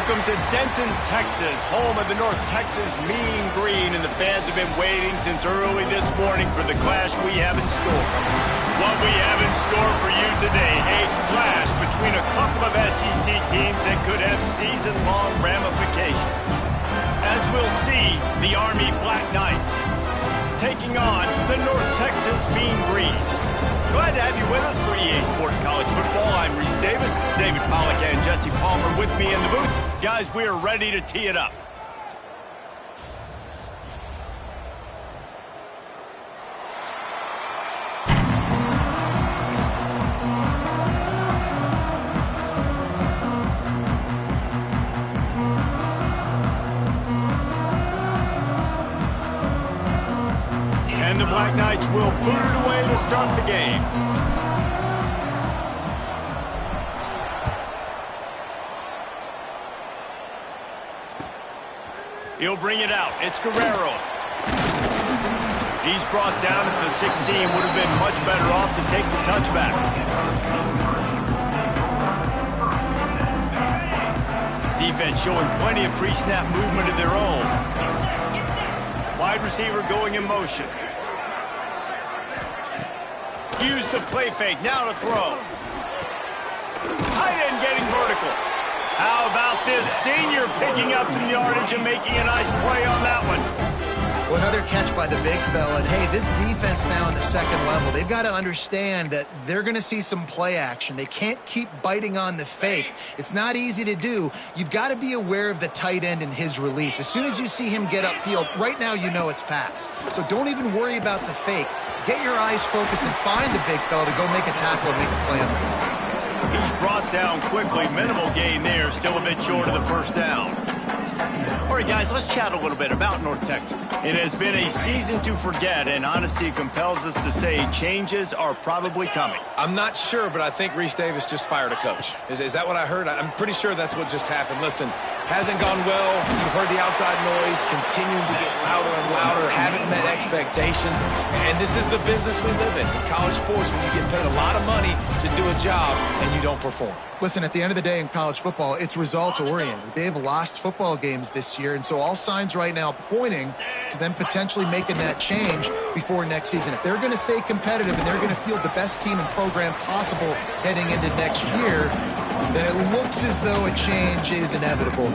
Welcome to Denton, Texas, home of the North Texas Mean Green, and the fans have been waiting since early this morning for the clash we have in store. What we have in store for you today, a clash between a couple of SEC teams that could have season-long ramifications. As we'll see, the Army Black Knights taking on the North Texas Mean Green. Glad to have you with us for EA Sports College Football. I'm Reese Davis, David Pollack, and Jesse Palmer with me in the booth. Guys, we are ready to tee it up. And the Black Knights will put it away to start the game. He'll bring it out. It's Guerrero. He's brought down at the 16. Would have been much better off to take the touchback. Defense showing plenty of pre-snap movement of their own. Wide receiver going in motion. Use the play fake. Now to throw. Tight end getting vertical. How about this senior picking up some yardage and making a nice play on that one? Well, another catch by the big fella. And, hey, this defense now in the second level, they've got to understand that they're going to see some play action. They can't keep biting on the fake. It's not easy to do. You've got to be aware of the tight end and his release. As soon as you see him get upfield, right now you know it's pass. So don't even worry about the fake. Get your eyes focused and find the big fella to go make a tackle and make a play on the ball. He's brought down quickly. Minimal gain there. Still a bit short of the first down. All right, guys, let's chat a little bit about North Texas. It has been a season to forget, and honesty compels us to say changes are probably coming. I'm not sure, but I think Reese Davis just fired a coach. Is that what I heard? I'm pretty sure that's what just happened. Listen, hasn't gone well. You've heard the outside noise, continuing to get louder and louder, haven't met expectations. And this is the business we live in college sports, when you get paid a lot of money to do a job and you don't perform. Listen, at the end of the day in college football, it's results-oriented. They've lost football games this year, and so all signs right now pointing to them potentially making that change before next season. If they're going to stay competitive and they're going to field the best team and program possible heading into next year, then it looks as though a change is inevitable.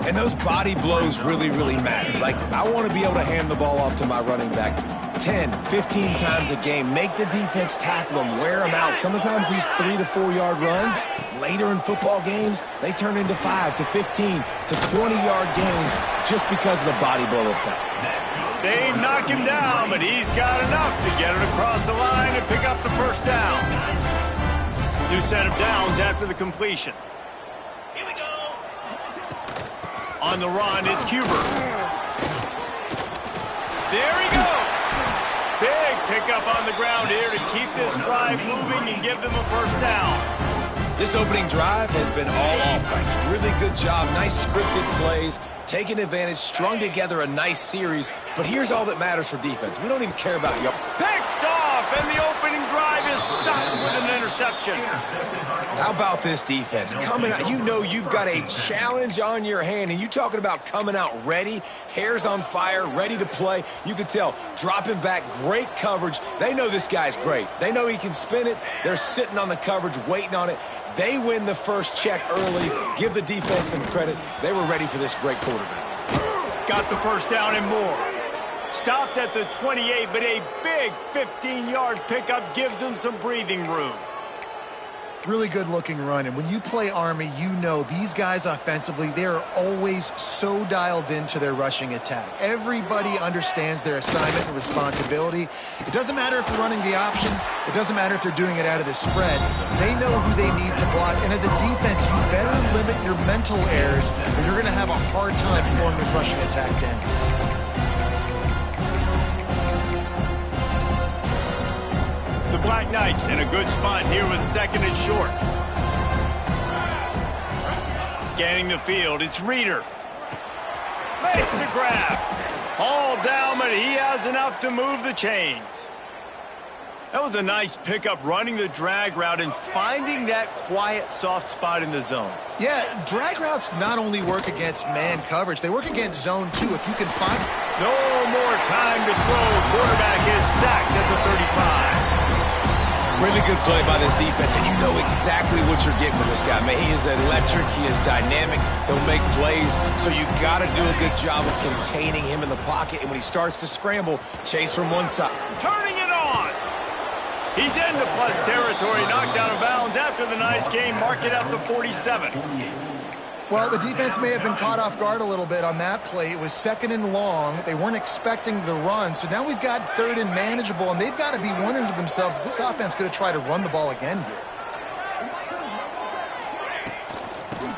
And those body blows really, really matter. Like, I want to be able to hand the ball off to my running back 10, 15 times a game. Make the defense tackle them, wear them out. Sometimes these 3 to 4 yard runs, later in football games, they turn into 5 to 15 to 20 yard gains just because of the body blow effect. They knock him down, but he's got enough to get it across the line and pick up the first down. New set of downs after the completion. Here we go. On the run, it's Cuber. There he goes. Big pickup on the ground here to keep this drive moving and give them a first down. This opening drive has been all offense. Really good job. Nice scripted plays. Taking advantage, strung together a nice series. But here's all that matters for defense. We don't even care about you. Picked off, and the opening drive is stopped with an interception. How about this defense? Coming out, you know you've got a challenge on your hand, and you talking about coming out ready, hairs on fire, ready to play. You could tell, dropping back, great coverage. They know this guy's great. They know he can spin it. They're sitting on the coverage, waiting on it. They win the first check early. Give the defense some credit. They were ready for this great quarterback. Got the first down and more. Stopped at the 28, but a big 15-yard pickup gives them some breathing room. Really good-looking run, and when you play Army, you know these guys offensively, they're always so dialed into their rushing attack. Everybody understands their assignment and responsibility. It doesn't matter if they're running the option. It doesn't matter if they're doing it out of the spread. They know who they need to block, and as a defense, you better limit your mental errors, or you're going to have a hard time slowing this rushing attack down. The Black Knights in a good spot here with second and short. Scanning the field, it's Reeder. Makes the grab. All down, but he has enough to move the chains. That was a nice pickup, running the drag route and finding that quiet, soft spot in the zone. Yeah, drag routes not only work against man coverage, they work against zone too. If you can find... No more time to throw. Quarterback is sacked at the 35. Really good play by this defense, and you know exactly what you're getting with this guy. Man, he is electric. He is dynamic. He'll make plays, so you got to do a good job of containing him in the pocket. And when he starts to scramble, chase from one side. Turning it on. He's into plus territory, knocked out of bounds after the nice game. Mark it at the 47. Well, the defense may have been caught off guard a little bit on that play. It was 2nd and long. They weren't expecting the run. So now we've got 3rd and manageable, and they've got to be wondering to themselves, is this offense going to try to run the ball again here?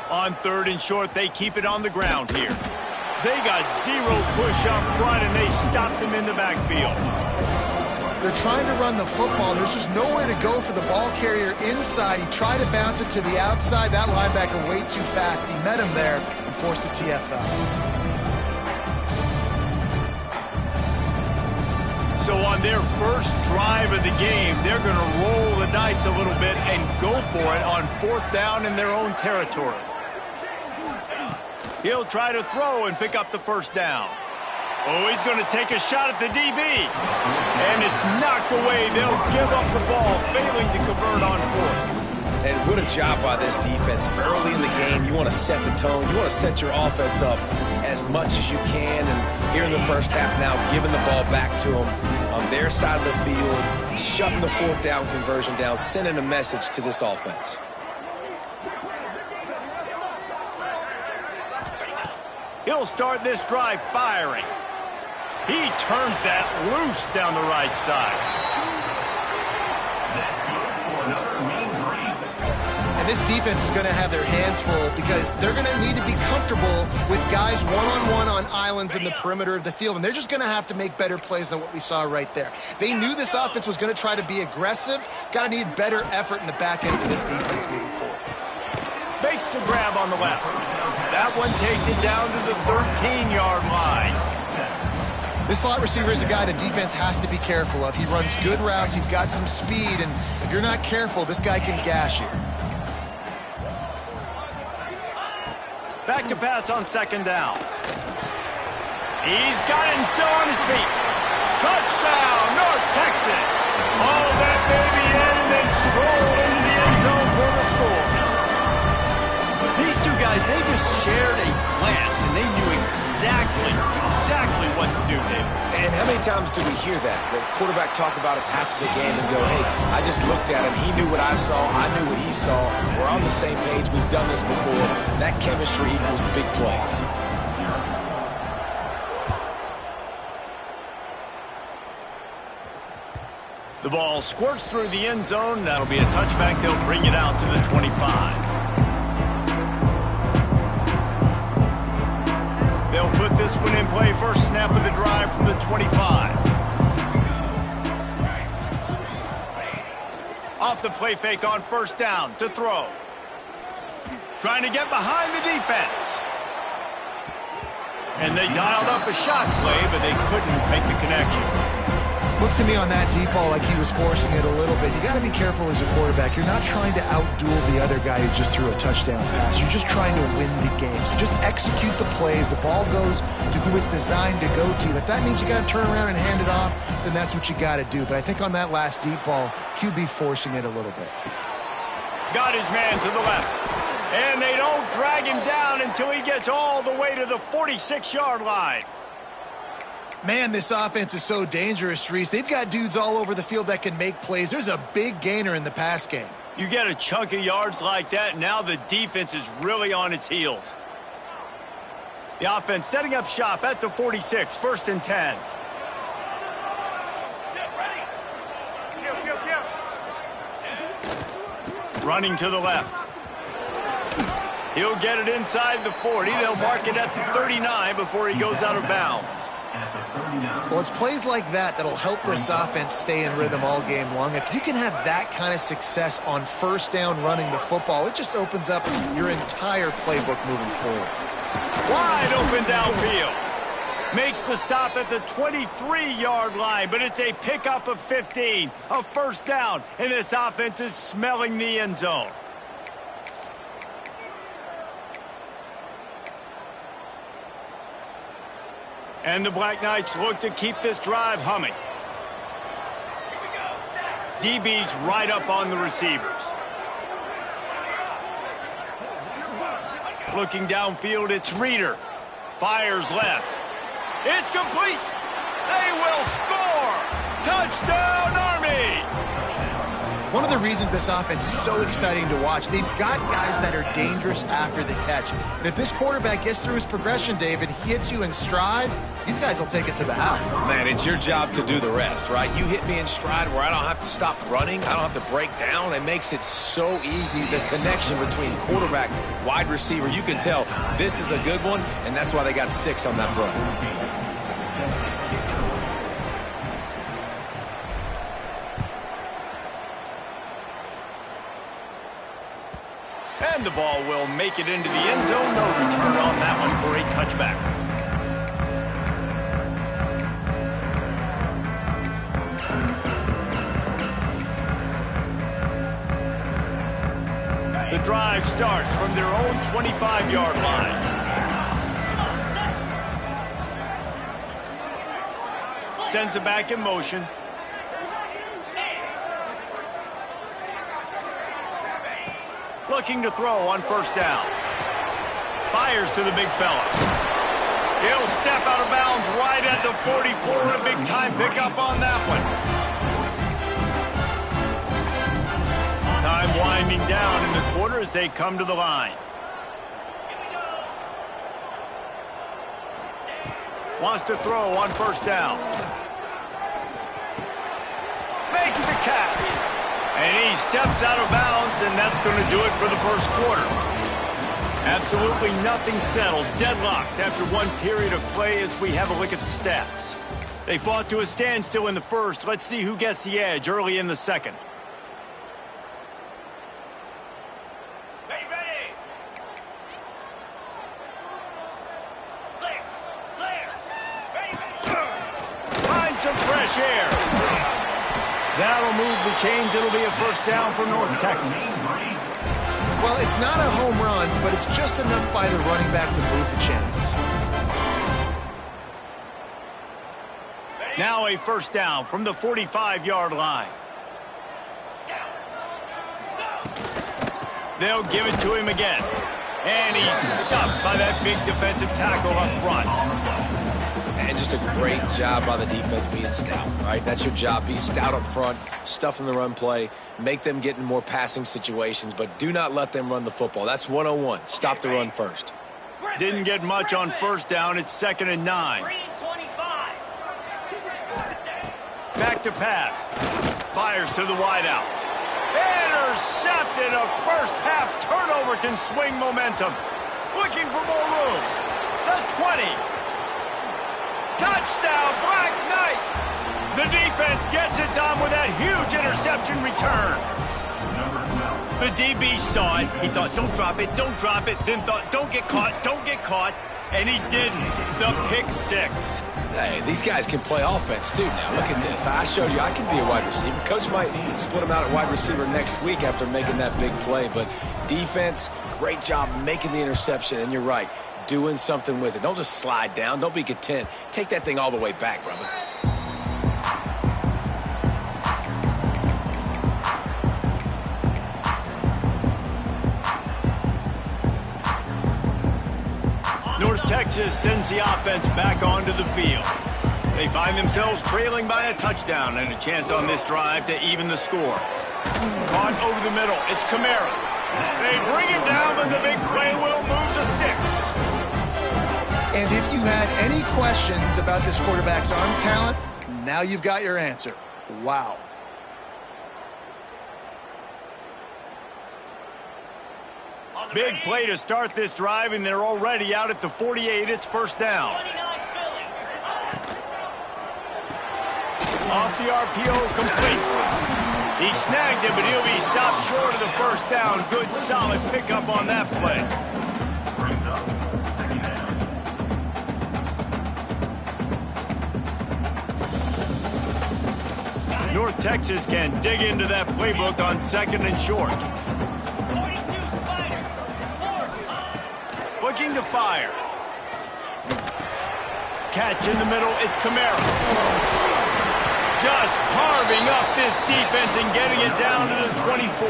On 3rd and short, they keep it on the ground here. They got 0 push up front, and they stopped him in the backfield. They're trying to run the football, and there's just nowhere to go for the ball carrier inside. He tried to bounce it to the outside. That linebacker way too fast. He met him there and forced the TFL. So on their first drive of the game, they're going to roll the dice a little bit and go for it on 4th down in their own territory. He'll try to throw and pick up the 1st down. Oh, he's going to take a shot at the DB. And it's knocked away. They'll give up the ball, failing to convert on 4th. And what a job by this defense. Early in the game, you want to set the tone. You want to set your offense up as much as you can. And here in the first half now, giving the ball back to them on their side of the field, shutting the 4th down conversion down, sending a message to this offense. He'll start this drive firing. He turns that loose down the right side. And this defense is going to have their hands full because they're going to need to be comfortable with guys one-on-one on islands in the perimeter of the field, and they're just going to have to make better plays than what we saw right there. They knew this offense was going to try to be aggressive. Got to need better effort in the back end for this defense moving forward. Makes the grab on the left. That one takes it down to the 13-yard line. This slot receiver is a guy the defense has to be careful of. He runs good routes. He's got some speed, and if you're not careful, this guy can gash you. Back to pass on 2nd down. He's got it and still on his feet. Touchdown, North Texas. All that baby in and then stroll into the end zone for the score. These two guys, they just shared a glance, and they knew exactly what to do, David. And how many times do we hear that? The quarterback talk about it after the game and go, hey, I just looked at him. He knew what I saw. I knew what he saw. We're on the same page. We've done this before. That chemistry equals big plays. The ball squirts through the end zone. That'll be a touchback. They'll bring it out to the 25. They'll put this one in play. First snap of the drive from the 25. Off the play fake on 1st down to throw. Trying to get behind the defense. And they dialed up a shot play, but they couldn't make the connection. Looks to me on that deep ball like he was forcing it a little bit. You got to be careful as a quarterback. You're not trying to outduel the other guy who just threw a touchdown pass. You're just trying to win the game. So just execute the plays. The ball goes to who it's designed to go to. If that means you got to turn around and hand it off, then that's what you got to do. But I think on that last deep ball, QB forcing it a little bit. Got his man to the left. And they don't drag him down until he gets all the way to the 46-yard line. Man, this offense is so dangerous, Reese. They've got dudes all over the field that can make plays. There's a big gainer in the pass game. You get a chunk of yards like that, now the defense is really on its heels. The offense setting up shop at the 46, 1st and 10. Running to the left. He'll get it inside the 40. They'll mark it at the 39 before he goes out of bounds. Well, it's plays like that that'll help this offense stay in rhythm all game long. If you can have that kind of success on 1st down running the football, it just opens up your entire playbook moving forward. Wide open downfield. Makes the stop at the 23-yard line, but it's a pickup of 15. A first down, and this offense is smelling the end zone. And the Black Knights look to keep this drive humming. DB's right up on the receivers. Looking downfield, it's Reeder. Fires left. It's complete. They will score. Touchdown, Army. One of the reasons this offense is so exciting to watch, they've got guys that are dangerous after the catch. And if this quarterback gets through his progression, David, he hits you in stride, these guys will take it to the house. Man, it's your job to do the rest, right? You hit me in stride where I don't have to stop running. I don't have to break down. It makes it so easy. The connection between quarterback, wide receiver, you can tell this is a good one, and that's why they got 6 on that throw. And the ball will make it into the end zone. No return on that one for a touchback. The drive starts from their own 25-yard line. Sends it back in motion. Looking to throw on first down. Fires to the big fella. He'll step out of bounds right at the 44. A big-time pickup on that one. Time winding down in the quarter as they come to the line. Wants to throw on first down. Makes the catch. And he steps out of bounds, and that's going to do it for the first quarter. Absolutely nothing settled. Deadlocked after one period of play as we have a look at the stats. They fought to a standstill in the first. Let's see who gets the edge early in the second. Find some fresh air. That'll move the chains. It'll be a first down for North Texas. Well, it's not a home run, but it's just enough by the running back to move the chains. Now a first down from the 45-yard line. They'll give it to him again. And he's stuffed by that big defensive tackle up front. And just a great job by the defense being stout, right? That's your job. Be stout up front, stuff in the run play, make them get in more passing situations, but do not let them run the football. That's 101. Stop the run first. Didn't get much on first down. It's 2nd and 9. Back to pass. Fires to the wideout. Intercepted. A first-half turnover can swing momentum. Looking for more room. The 20. Touchdown, Black Knights! The defense gets it done with that huge interception return. The DB saw it. He thought, don't drop it, don't drop it. Then thought, don't get caught. And he didn't. The pick 6. Hey, these guys can play offense, too, now. Look at this. I showed you I can be a wide receiver. Coach might split them out at wide receiver next week after making that big play. But defense, great job making the interception. And you're right. Doing something with it. Don't just slide down. Don't be content. Take that thing all the way back, brother. North Texas sends the offense back onto the field. They find themselves trailing by a touchdown and a chance on this drive to even the score. Caught over the middle. It's Camara. They bring him down, but the big play will move the sticks. And if you had any questions about this quarterback's arm talent, now you've got your answer. Wow. Big play to start this drive, and they're already out at the 48. It's first down. Off the RPO, complete. He snagged it, but he'll be stopped short of the first down. Good, solid pickup on that play. North Texas can dig into that playbook on 2nd and short. Looking to fire. Catch in the middle, it's Camara. Just carving up this defense and getting it down to the 24.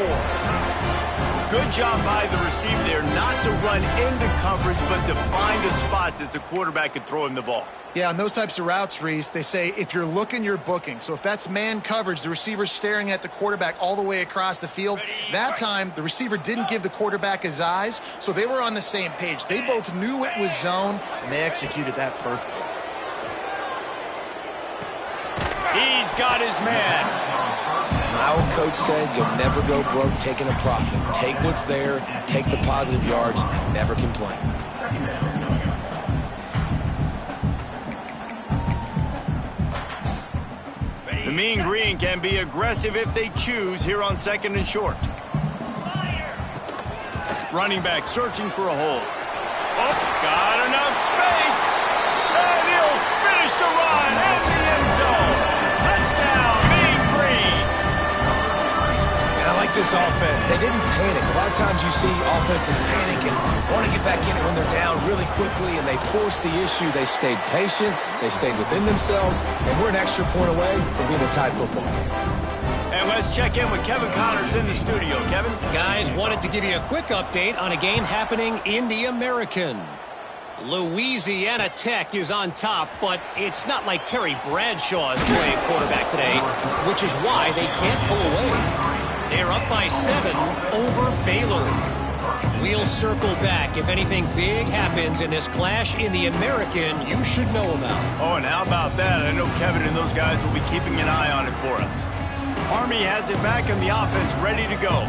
Good job by the receiver there, not to run into coverage, but to find a spot that the quarterback could throw him the ball. Yeah, on those types of routes, Reese, they say if you're looking, you're booking. So if that's man coverage, the receiver's staring at the quarterback all the way across the field. That time, the receiver didn't give the quarterback his eyes, so they were on the same page. They both knew it was zone, and they executed that perfectly. He's got his man. My old coach said you'll never go broke taking a profit. Take what's there, take the positive yards, never complain. The Mean Green can be aggressive if they choose here on 2nd and short. Running back searching for a hole. Oh, got enough space. And he'll finish the run in the end zone. Touchdown, Mean Green. And I like this offense. They didn't panic. A lot of times you see offenses panic and want to get back in it when they're down really quickly, and they forced the issue. They stayed patient. They stayed within themselves, and we're an extra point away from being a tied football game. And let's check in with Kevin Connors in the studio. Kevin? Guys, wanted to give you a quick update on a game happening in the American. Louisiana Tech is on top, but it's not like Terry Bradshaw is playing quarterback today, which is why they can't pull away. They're up by 7 over Baylor. We'll circle back if anything big happens in this clash in the American you should know about. Oh, and how about that? I know Kevin and those guys will be keeping an eye on it for us. Army has it back in the offense, ready to go.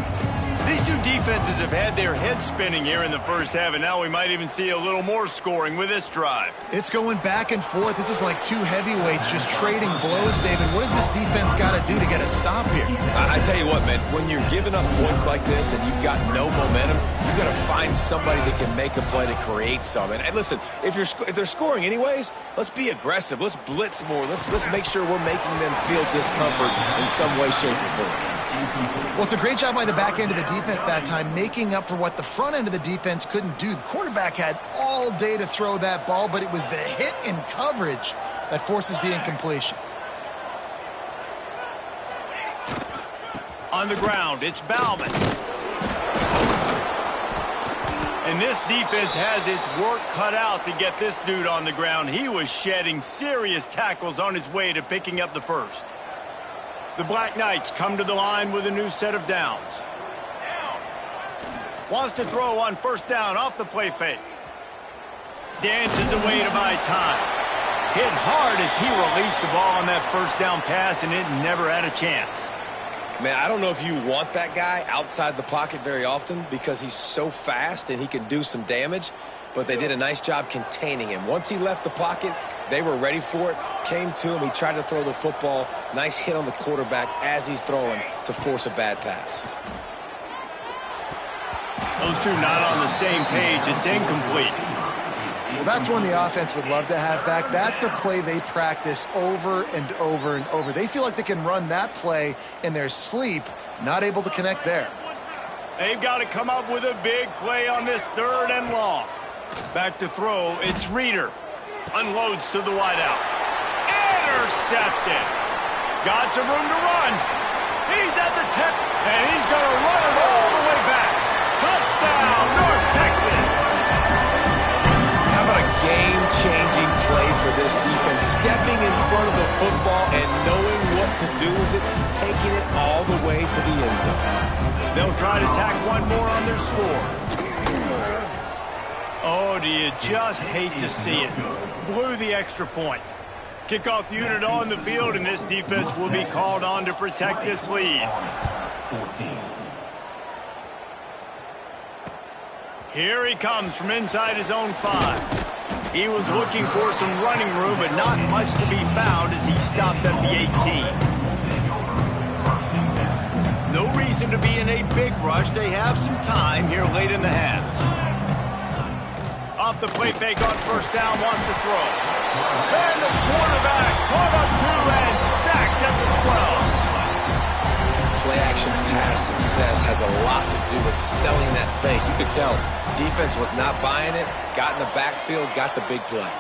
These two defenses have had their heads spinning here in the first half, and now we might even see a little more scoring with this drive. It's going back and forth. This is like two heavyweights just trading blows, David. What does this defense got to do to get a stop here? I tell you what, man, when you're giving up points like this and you've got no momentum, you've got to find somebody that can make a play to create some. And listen, if they're scoring anyways, let's be aggressive. Let's blitz more. Let's make sure we're making them feel discomfort in some way, shape, or form. Well, it's a great job by the back end of the defense that time, making up for what the front end of the defense couldn't do. The quarterback had all day to throw that ball, but it was the hit in coverage that forces the incompletion. On the ground, it's Bauman. And this defense has its work cut out to get this dude on the ground. He was shedding serious tackles on his way to picking up the first. The Black Knights come to the line with a new set of downs. Wants to throw on first down off the play fake. Dances away to buy time. Hit hard as he released the ball on that first down pass, and it never had a chance. Man, I don't know if you want that guy outside the pocket very often because he's so fast and he can do some damage, but they did a nice job containing him. Once he left the pocket, they were ready for it, came to him, he tried to throw the football. Nice hit on the quarterback as he's throwing to force a bad pass. Those two not on the same page. It's incomplete. Well, that's one the offense would love to have back. That's a play they practice over and over and over. They feel like they can run that play in their sleep, not able to connect there. They've got to come up with a big play on this 3rd and long. Back to throw, it's Reeder. Unloads to the wideout. Intercepted. Got some room to run. He's at the 10, and he's going to run it all the way back. Touchdown, North Texas. How about a game-changing play for this defense? Stepping in front of the football and knowing what to do with it, taking it all the way to the end zone. They'll try to tack one more on their score. Oh, do you just hate to see it? Blew the extra point. Kickoff unit on the field, and this defense will be called on to protect this lead. 14. Here he comes from inside his own 5. He was looking for some running room, but not much to be found as he stopped at the 18. No reason to be in a big rush. They have some time here late in the half. Off the play fake on first down, wants to throw. And the quarterback caught up 2 and sacked at the 12. combination pass success has a lot to do with selling that fake. You could tell defense was not buying it, got in the backfield, got the big play.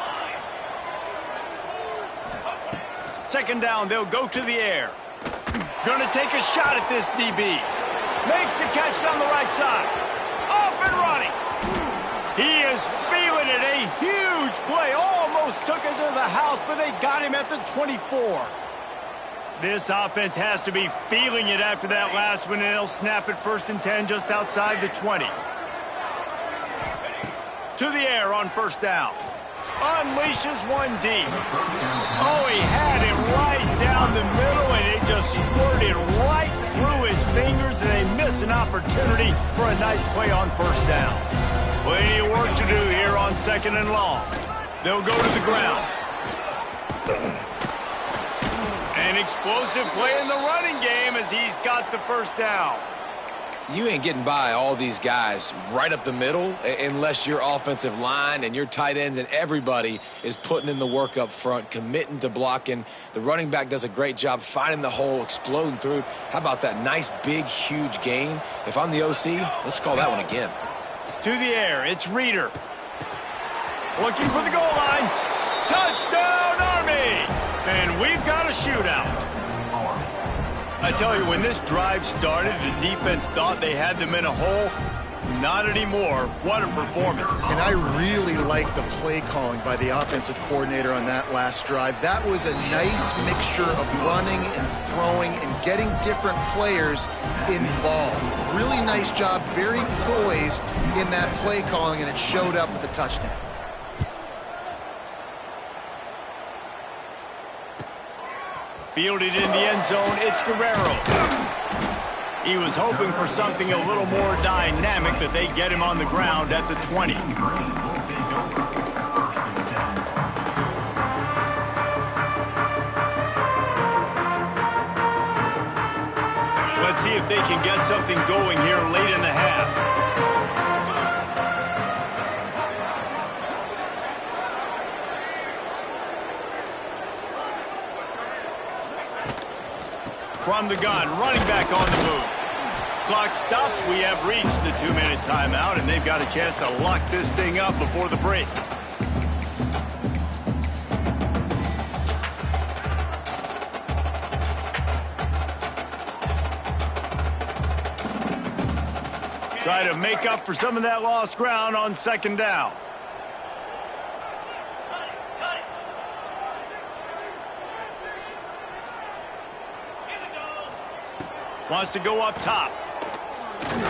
Second down, they'll go to the air. Gonna take a shot at this DB. Makes a catch on the right side. Off and running. He is feeling it. A huge play. Almost took it to the house, but they got him at the 24. This offense has to be feeling it after that last one, and they'll snap it 1st and 10 just outside the 20. To the air on 1st down. Unleashes one deep. Oh, he had it right down the middle, and it just squirted right through his fingers, and they miss an opportunity for a nice play on 1st down. Plenty of work to do here on 2nd and long. They'll go to the ground. An explosive play in the running game as he's got the 1st down. You ain't getting by all these guys right up the middle unless your offensive line and your tight ends and everybody is putting in the work up front, committing to blocking. The running back does a great job finding the hole, exploding through. How about that nice, big, huge gain? If I'm the OC, let's call that one again. To the air, it's Reeder. Looking for the goal line. Touchdown, Army! And we've got a shootout. I tell you, when this drive started, the defense thought they had them in a hole. Not anymore. What a performance. And I really like the play calling by the offensive coordinator on that last drive. That was a nice mixture of running and throwing and getting different players involved. Really nice job, very poised in that play calling, and it showed up with the touchdown. Fielded in the end zone, it's Guerrero. He was hoping for something a little more dynamic, but they get him on the ground at the 20. Let's see if they can get something going here late in the half. From the gun, running back on the move. Clock stops. We have reached the 2-minute timeout, and they've got a chance to lock this thing up before the break. Try to make up for some of that lost ground on 2nd down. Wants to go up top.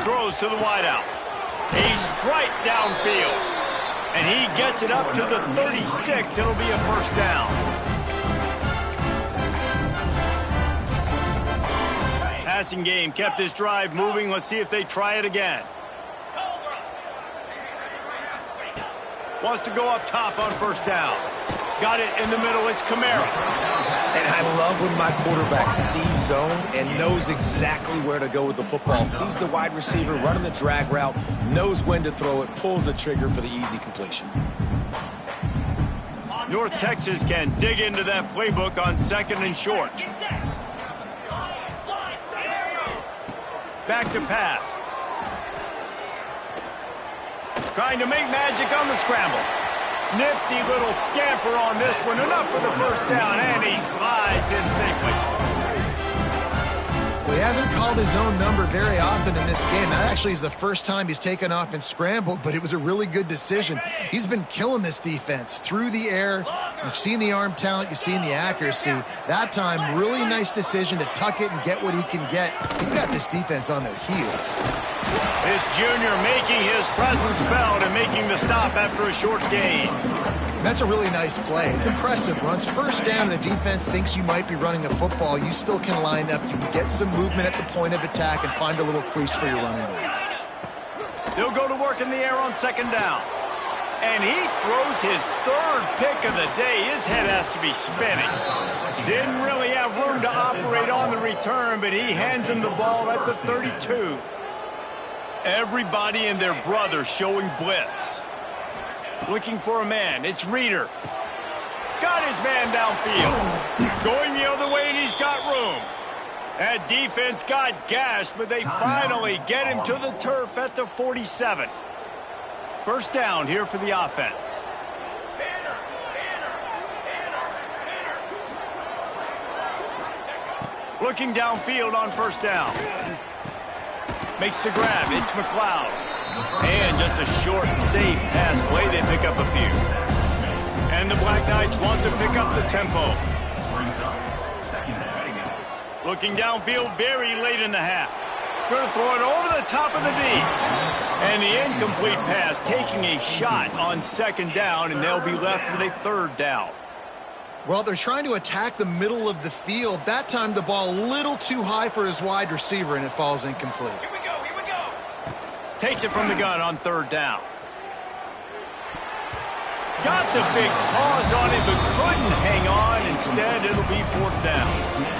Throws to the wideout. A strike downfield. And he gets it up to the 36. It'll be a 1st down. Passing game kept this drive moving. Let's see if they try it again. Wants to go up top on 1st down. Got it in the middle. It's Kamara. And I love when my quarterback sees zone and knows exactly where to go with the football. Sees the wide receiver running the drag route, knows when to throw it, pulls the trigger for the easy completion. North Texas can dig into that playbook on 2nd and short. Back to pass. Trying to make magic on the scramble. Nifty little scamper on this one. Enough for the 1st down, and he slides in safely. Well, he hasn't called his own number very often in this game. That actually is the first time he's taken off and scrambled, but it was a really good decision. He's been killing this defense through the air. You've seen the arm talent. You've seen the accuracy. That time, really nice decision to tuck it and get what he can get. He's got this defense on their heels. This junior making his presence felt and making the stop after a short gain. That's a really nice play. It's impressive. Once 1st down, the defense thinks you might be running a football. You still can line up. You can get some movement at the point of attack and find a little crease for your running back. They'll go to work in the air on 2nd down. And he throws his 3rd pick of the day. His head has to be spinning. Didn't really have room to operate on the return, but he hands him the ball at the 32. Everybody and their brother showing blitz. Looking for a man. It's Reeder. Got his man downfield. Going the other way, and he's got room. That defense got gashed, but they finally get him to the turf at the 47. First down here for the offense. Looking downfield on first down. Makes the grab. It's McLeod. And just a short and safe pass play. They pick up a few. And the Black Knights want to pick up the tempo. Looking downfield very late in the half. Going to throw it over the top of the D. And the incomplete pass taking a shot on second down, and they'll be left with a third down. Well, they're trying to attack the middle of the field. That time the ball a little too high for his wide receiver, and it falls incomplete. Here we go. Takes it from the gun on third down. Got the big paws on it, but couldn't hang on. Instead, it'll be fourth down.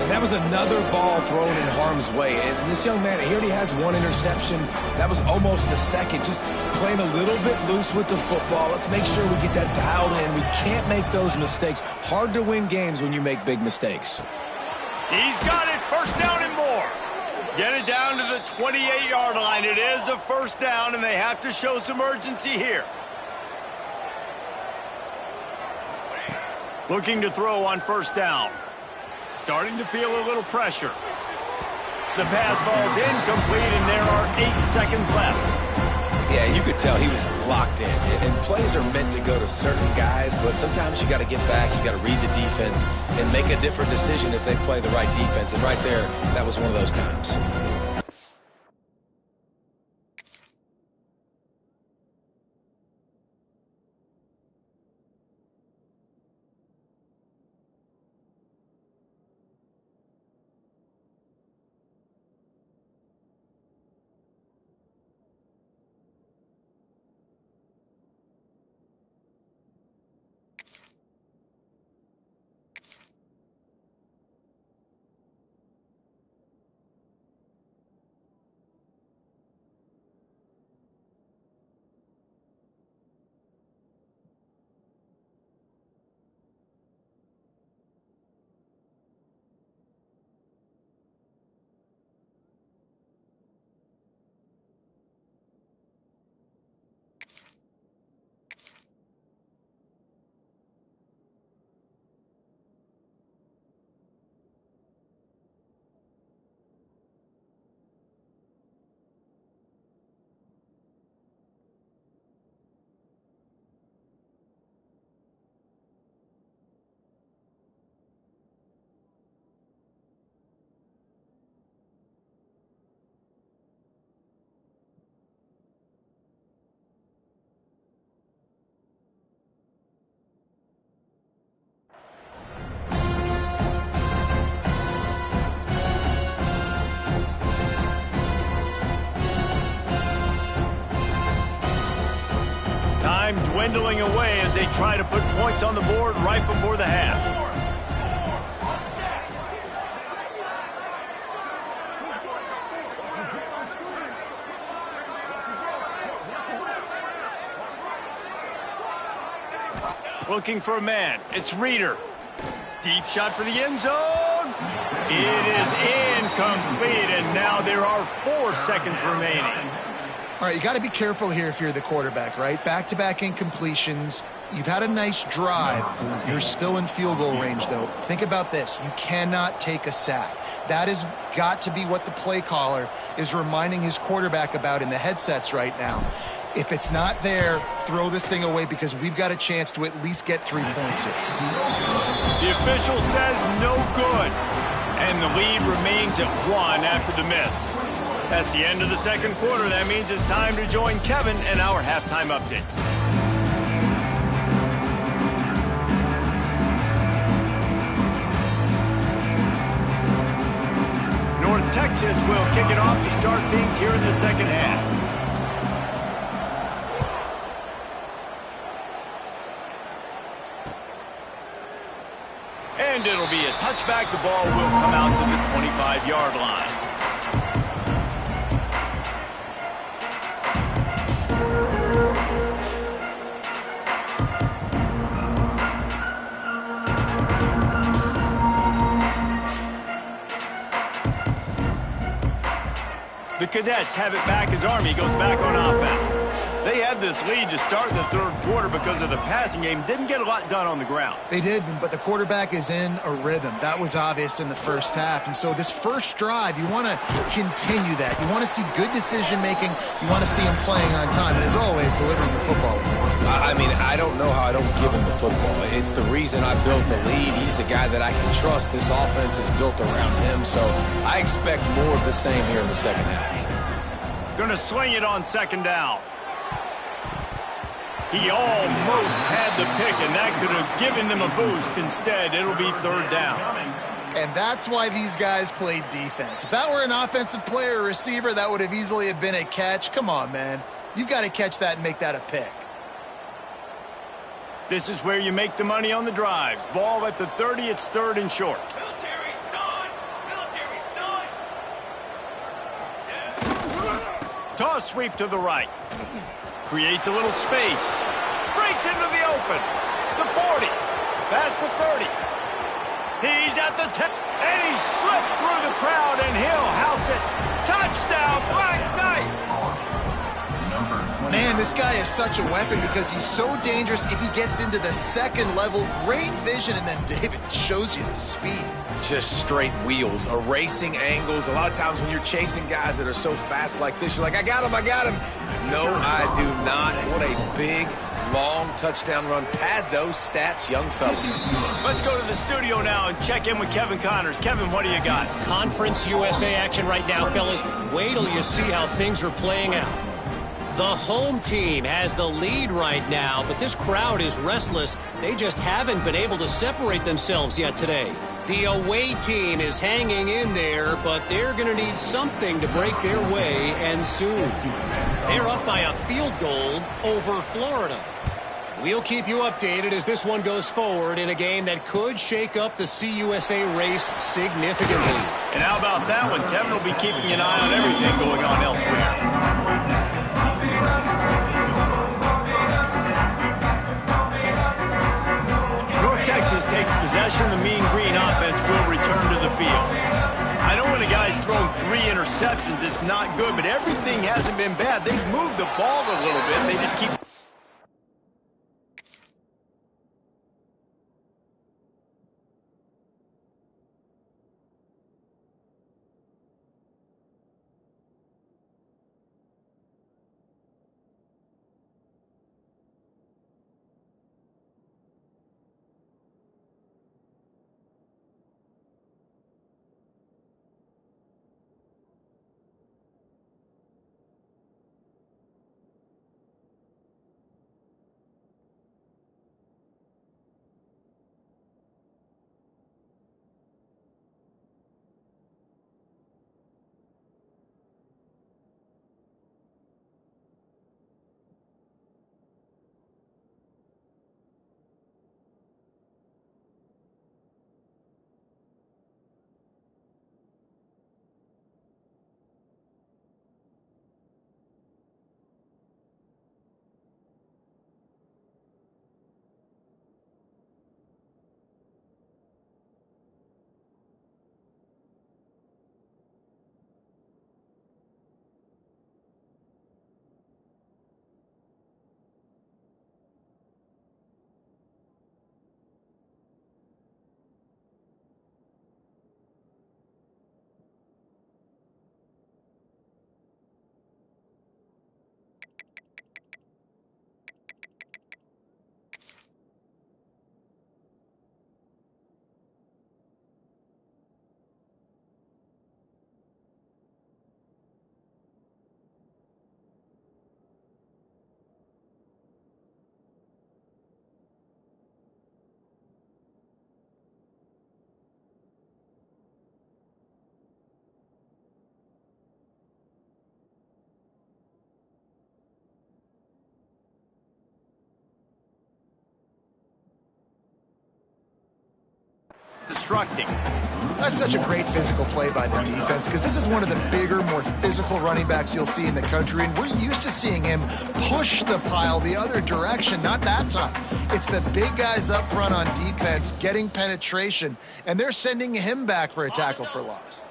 And that was another ball thrown in harm's way. And this young man, he already has one interception. That was almost a second. Just playing a little bit loose with the football. Let's make sure we get that dialed in. We can't make those mistakes. Hard to win games when you make big mistakes. He's got it. First down and more. Get it down to the 28-yard line. It is a first down, and they have to show some urgency here. Looking to throw on first down. Starting to feel a little pressure. The pass falls incomplete, and there are 8 seconds left. Yeah, you could tell he was locked in. And plays are meant to go to certain guys, but sometimes you got to get back, you got to read the defense, and make a different decision if they play the right defense. And right there, that was one of those times. Dwindling away as they try to put points on the board right before the half. Looking for a man. It's Reeder. Deep shot for the end zone. It is incomplete, and now there are 4 seconds remaining. All right, you got to be careful here if you're the quarterback, right? Back-to-back incompletions. You've had a nice drive. You're still in field goal range, though. Think about this. You cannot take a sack. That has got to be what the play caller is reminding his quarterback about in the headsets right now. If it's not there, throw this thing away because we've got a chance to at least get 3 points here. The official says no good, and the lead remains at 1 after the miss. That's the end of the second quarter. That means it's time to join Kevin and our halftime update. North Texas will kick it off to start things here in the second half. And it'll be a touchback. The ball will come out to the 25-yard line. The Cadets have it back as Army goes back on offense. They had this lead to start the third quarter because of the passing game. Didn't get a lot done on the ground. They did, but the quarterback is in a rhythm. That was obvious in the first half. And so this first drive, you want to continue that. You want to see good decision-making. You want to see him playing on time. And as always, delivering the football. I mean, I don't know how I don't give him the football. It's the reason I built the lead. He's the guy that I can trust. This offense is built around him. So I expect more of the same here in the second half. Going to sling it on second down. He almost had the pick, and that could have given them a boost. Instead, it'll be third down. And that's why these guys played defense. If that were an offensive player or receiver, that would have easily have been a catch. Come on, man. You've got to catch that and make that a pick. This is where you make the money on the drives. Ball at the 30, it's third and short. Military stun! Military stun! Toss sweep to the right. Creates a little space. Breaks into the open. The 40. Past the 30. He's at the 10. And he slipped through the crowd, and he'll house it. Touchdown, Black Knights! Man, this guy is such a weapon because he's so dangerous if he gets into the second level. Great vision, and then David shows you the speed. Just straight wheels, erasing angles. A lot of times when you're chasing guys that are so fast like this, you're like, I got him, I got him. No, I do not. What a big, long touchdown run. Pad those stats, young fella. Let's go to the studio now and check in with Kevin Connors. Kevin, what do you got? Conference USA action right now, fellas. Wait till you see how things are playing out. The home team has the lead right now, but this crowd is restless. They just haven't been able to separate themselves yet today. The away team is hanging in there, but they're going to need something to break their way, and soon. They're up by a field goal over Florida. We'll keep you updated as this one goes forward in a game that could shake up the CUSA race significantly. And how about that one? Kevin will be keeping an eye on everything going on elsewhere. North Texas takes possession. The Mean Green offense will return to the field. I know when a guy's thrown 3 interceptions, it's not good, but everything hasn't been bad. They've moved the ball a little bit. They just keep... Destructing. That's such a great physical play by the defense because this is one of the bigger, more physical running backs you'll see in the country, and we're used to seeing him push the pile the other direction. Not that time. It's the big guys up front on defense getting penetration, and they're sending him back for a tackle for loss.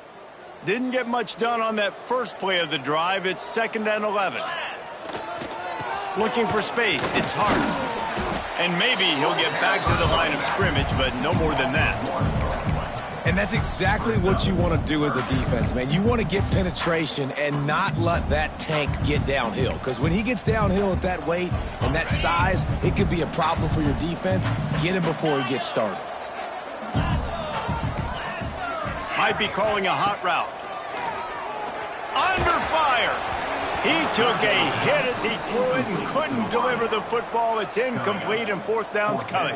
Didn't get much done on that first play of the drive. It's 2nd and 11. Looking for space. It's hard. And maybe he'll get back to the line of scrimmage, but no more than that. And that's exactly what you want to do as a defense, man. You want to get penetration and not let that tank get downhill. Because when he gets downhill at that weight and that size, it could be a problem for your defense. Get him before he gets started. Might be calling a hot route. Under fire. He took a hit as he threw it and couldn't deliver the football. It's incomplete and 4th down's coming.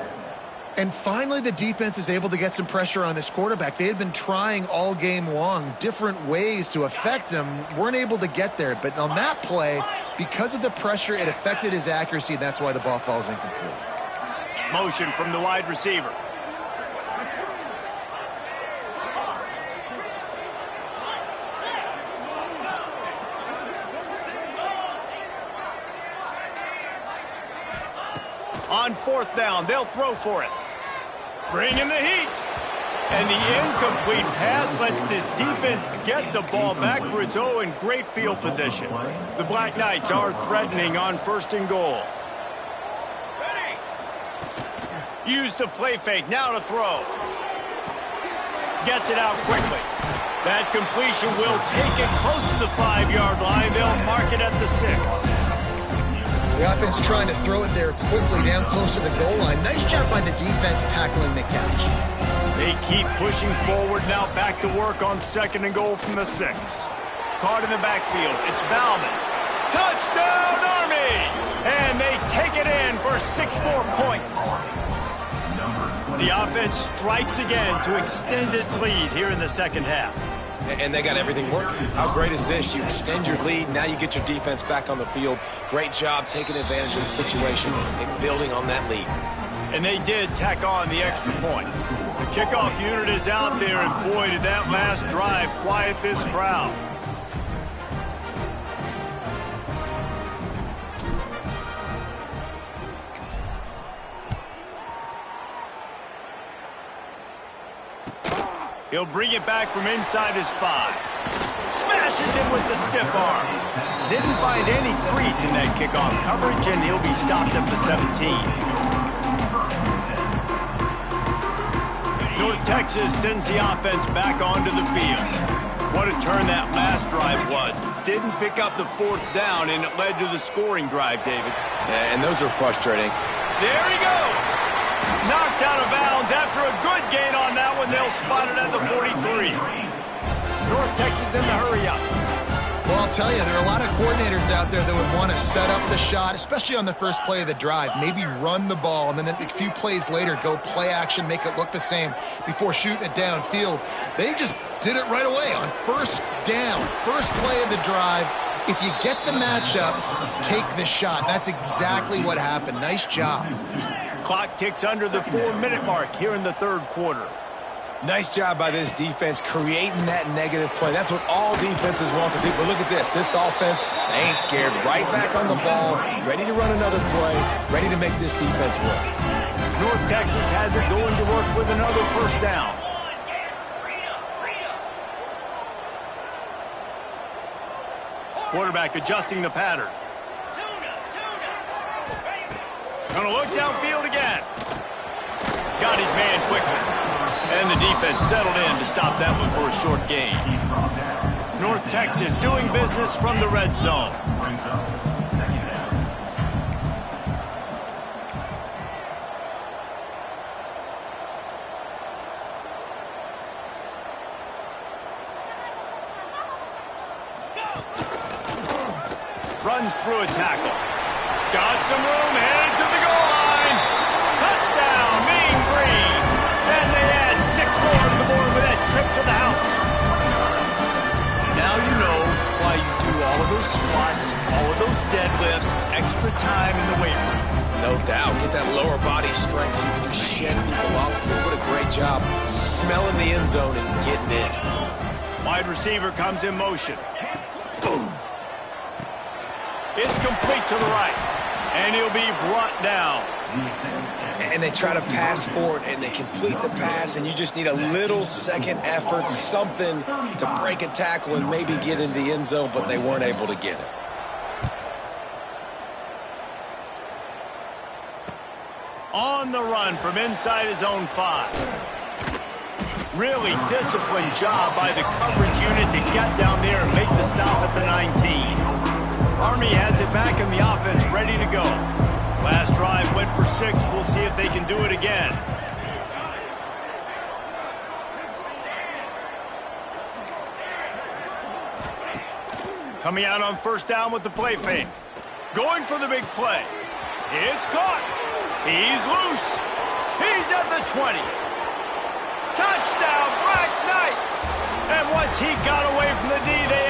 And finally, the defense is able to get some pressure on this quarterback. They had been trying all game long different ways to affect him. Weren't able to get there. But on that play, because of the pressure, it affected his accuracy, and that's why the ball falls incomplete. Motion from the wide receiver. On 4th down, they'll throw for it. Bring in the heat. And the incomplete pass lets this defense get the ball back for its own in great field position. The Black Knights are threatening on 1st and goal. Use the play fake, now to throw. Gets it out quickly. That completion will take it close to the 5-yard line. They'll mark it at the 6. The offense trying to throw it there quickly down close to the goal line. Nice job by the defense tackling the catch. They keep pushing forward now, back to work on 2nd and goal from the 6. Caught in the backfield. It's Bauman. Touchdown, Army! And they take it in for 6 more points. The offense strikes again to extend its lead here in the 2nd half. And they got everything working. How great is this? You extend your lead. Now you get your defense back on the field. Great job taking advantage of the situation and building on that lead. And they did tack on the extra point. The kickoff unit is out there, and boy, did that last drive quiet this crowd. He'll bring it back from inside his 5. Smashes it with the stiff arm. Didn't find any crease in that kickoff coverage, and he'll be stopped at the 17. North Texas sends the offense back onto the field. What a turn that last drive was. Didn't pick up the 4th down, and it led to the scoring drive, David. And those are frustrating. There he goes. Knocked out of bounds after a good gain on that one. They'll spot it at the 43. North Texas in the hurry up. Well, I'll tell you, there are a lot of coordinators out there that would want to set up the shot, especially on the first play of the drive. Maybe run the ball, and then a few plays later, go play action, make it look the same before shooting it downfield. They just did it right away on 1st down. First play of the drive. If you get the matchup, take the shot. That's exactly what happened. Nice job. Clock ticks under the 4-minute mark here in the 3rd quarter. Nice job by this defense creating that negative play. That's what all defenses want to do. But look at this. This offense, they ain't scared. Right back on the ball, ready to run another play, ready to make this defense work. North Texas has it going to work with another 1st down. Quarterback adjusting the pattern. Gonna look downfield again. Got his man quickly. And the defense settled in to stop that one for a short gain. North Texas doing business from the red zone. Runs through a tackle. Got some room, headed to the goal line. Touchdown, Mean Green. And they add 6 more to the board with that trip to the house. Now you know why you do all of those squats, all of those deadlifts, extra time in the weight room. No doubt. Get that lower body strength so you can just shed people off. What a great job smelling the end zone and getting in. Wide receiver comes in motion. Boom. It's complete to the right. And he'll be brought down. And they try to pass forward, and they complete the pass, and you just need a little second effort, something to break a tackle and maybe get into the end zone, but they weren't able to get it. On the run from inside his own 5. Really disciplined job by the coverage unit to get down there and make the stop at the 19. Army has it back in the offense, ready to go. Last drive went for 6. We'll see if they can do it again. Coming out on first down with the play fake. Going for the big play. It's caught. He's loose. He's at the 20. Touchdown, Black Knights! And once he got away from the D, they